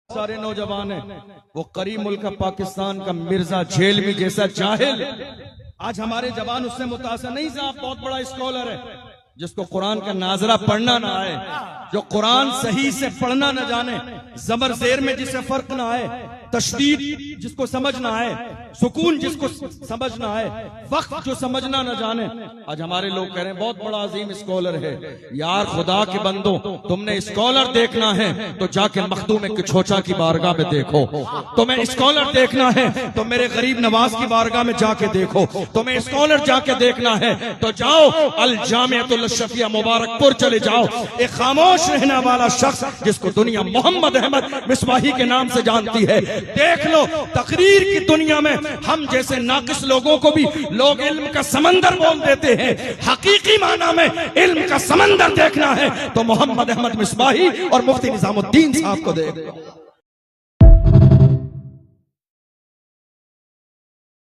सारे नौजवान हैं, वो करीब मुल्क पाकिस्तान का मिर्जा झेलवी जैसा जाहिल आज हमारे जवान उससे मुतासर नहीं। साहब बहुत बड़ा स्कॉलर है, जिसको कुरान का नाजरा पढ़ना ना आए, जो कुरान सही से पढ़ना न जाने, जबर जेर में जिसे फर्क ना आए, तशदीद जिसको समझ ना आए, सुकून जिसको समझ ना आए, वक्त जो समझना न जाने। आज हमारे लोग कह रहे हैं बहुत बड़ा अजीम स्कॉलर है। यार खुदा के बंदो, तुमने स्कॉलर देखना है तो जाके मखदूम किछोचा की बारगाह में देखो। तुम्हें स्कॉलर देखना है तो मेरे गरीब नवाज की बारगाह में जाके देखो। तुम्हें स्कॉलर जाके देखना है तो जाओ अल जामिअतुल शफिया मुबारकपुर चले जाओ। एक खामोश रहने वाला शख्स जिसको दुनिया मोहम्मद अहमद मिसबाही के नाम से जानती है, देख लो तकरीर की दुनिया में हम जैसे नाकिस लोगों को भी लोग इल्म का समंदर बोल देते हैं। हकीकी माना में इल्म का समंदर देखना है तो मोहम्मद अहमद मिसबाही और मुफ्ती निजामुद्दीन साहब को देख लो।